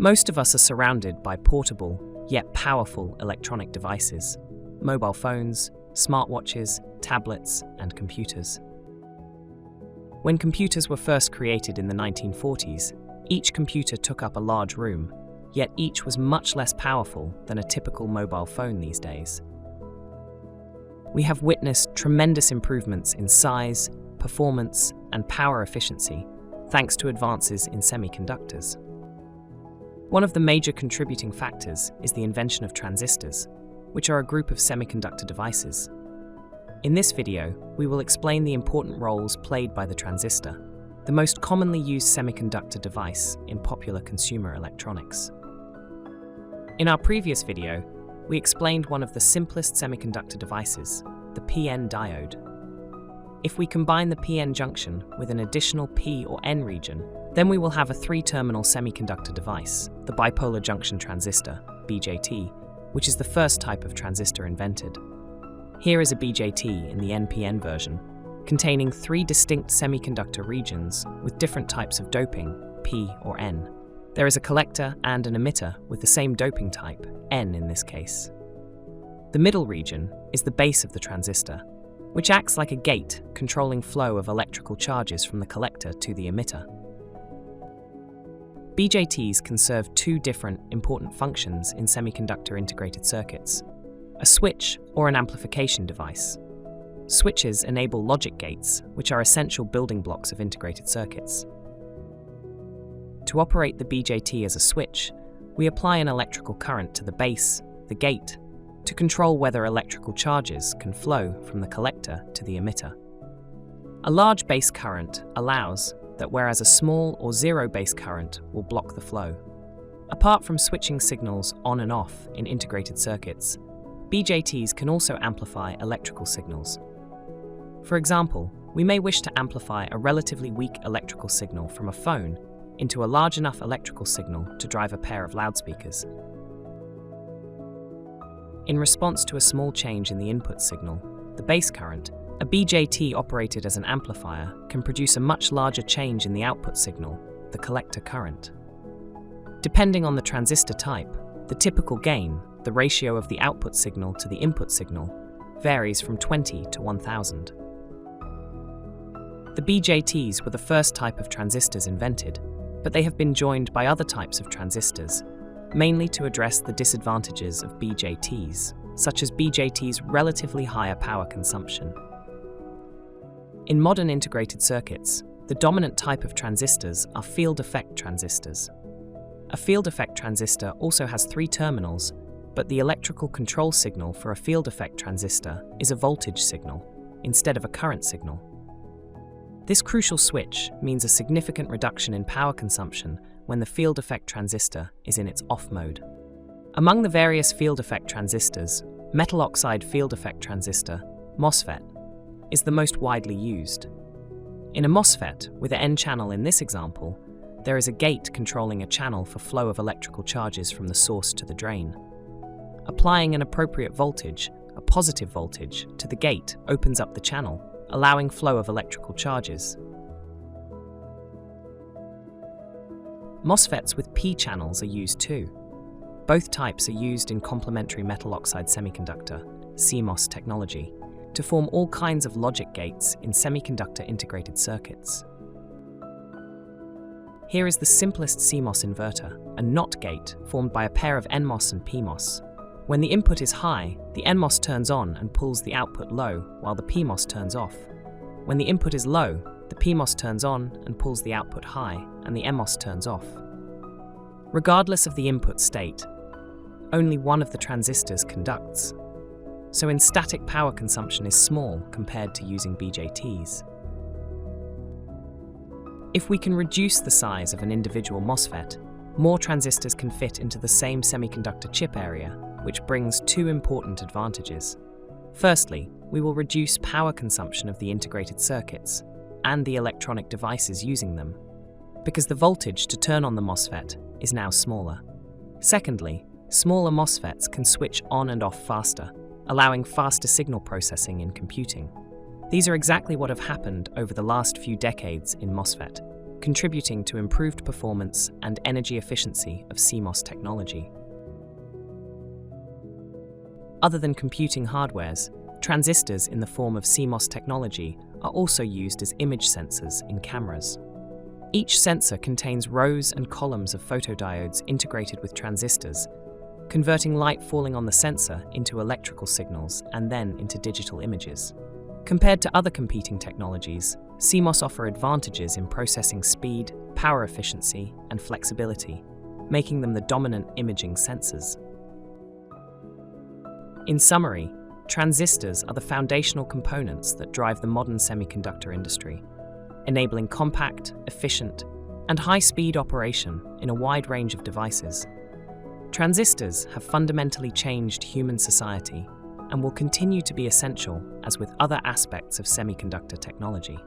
Most of us are surrounded by portable, yet powerful electronic devices: mobile phones, smartwatches, tablets, and computers. When computers were first created in the 1940s, each computer took up a large room, yet each was much less powerful than a typical mobile phone these days. We have witnessed tremendous improvements in size, performance, and power efficiency, thanks to advances in semiconductors. One of the major contributing factors is the invention of transistors, which are a group of semiconductor devices. In this video, we will explain the important roles played by the transistor, the most commonly used semiconductor device in popular consumer electronics. In our previous video, we explained one of the simplest semiconductor devices, the PN diode. If we combine the PN junction with an additional P or N region, then we will have a three-terminal semiconductor device, the bipolar junction transistor, BJT, which is the first type of transistor invented. Here is a BJT in the NPN version, containing three distinct semiconductor regions with different types of doping, P or N. There is a collector and an emitter with the same doping type, N in this case. The middle region is the base of the transistor, which acts like a gate controlling flow of electrical charges from the collector to the emitter. BJTs can serve two different important functions in semiconductor integrated circuits: a switch or an amplification device. Switches enable logic gates, which are essential building blocks of integrated circuits. To operate the BJT as a switch, we apply an electrical current to the base, the gate, to control whether electrical charges can flow from the collector to the emitter. A large base current allows that, whereas a small or zero base current will block the flow. Apart from switching signals on and off in integrated circuits, BJTs can also amplify electrical signals. For example, we may wish to amplify a relatively weak electrical signal from a phone into a large enough electrical signal to drive a pair of loudspeakers. In response to a small change in the input signal, the base current, a BJT operated as an amplifier can produce a much larger change in the output signal, the collector current. Depending on the transistor type, the typical gain, the ratio of the output signal to the input signal, varies from 20 to 1000. The BJTs were the first type of transistors invented, but they have been joined by other types of transistors, mainly to address the disadvantages of BJTs, such as BJT's relatively higher power consumption. In modern integrated circuits, the dominant type of transistors are field effect transistors. A field effect transistor also has three terminals, but the electrical control signal for a field effect transistor is a voltage signal, instead of a current signal. This crucial switch means a significant reduction in power consumption when the field effect transistor is in its off mode. Among the various field effect transistors, metal oxide field effect transistor, MOSFET, is the most widely used. In a MOSFET, with an N channel in this example, there is a gate controlling a channel for flow of electrical charges from the source to the drain. Applying an appropriate voltage, a positive voltage, to the gate opens up the channel, allowing flow of electrical charges. MOSFETs with P channels are used too. Both types are used in complementary metal oxide semiconductor, CMOS technology, to form all kinds of logic gates in semiconductor integrated circuits. Here is the simplest CMOS inverter, a NOT gate formed by a pair of NMOS and PMOS. When the input is high, the NMOS turns on and pulls the output low, while the PMOS turns off. When the input is low, the PMOS turns on and pulls the output high, and the NMOS turns off. Regardless of the input state, only one of the transistors conducts. So static power consumption is small compared to using BJTs. If we can reduce the size of an individual MOSFET, more transistors can fit into the same semiconductor chip area, which brings two important advantages. Firstly, we will reduce power consumption of the integrated circuits and the electronic devices using them, because the voltage to turn on the MOSFET is now smaller. Secondly, smaller MOSFETs can switch on and off faster, allowing faster signal processing in computing. These are exactly what have happened over the last few decades in MOSFET. contributing to improved performance and energy efficiency of CMOS technology. Other than computing hardwares, transistors in the form of CMOS technology are also used as image sensors in cameras. Each sensor contains rows and columns of photodiodes integrated with transistors, converting light falling on the sensor into electrical signals and then into digital images. Compared to other competing technologies, CMOS offer advantages in processing speed, power efficiency, and flexibility, making them the dominant imaging sensors. In summary, transistors are the foundational components that drive the modern semiconductor industry, enabling compact, efficient, and high-speed operation in a wide range of devices. Transistors have fundamentally changed human society and will continue to be essential as with other aspects of semiconductor technology.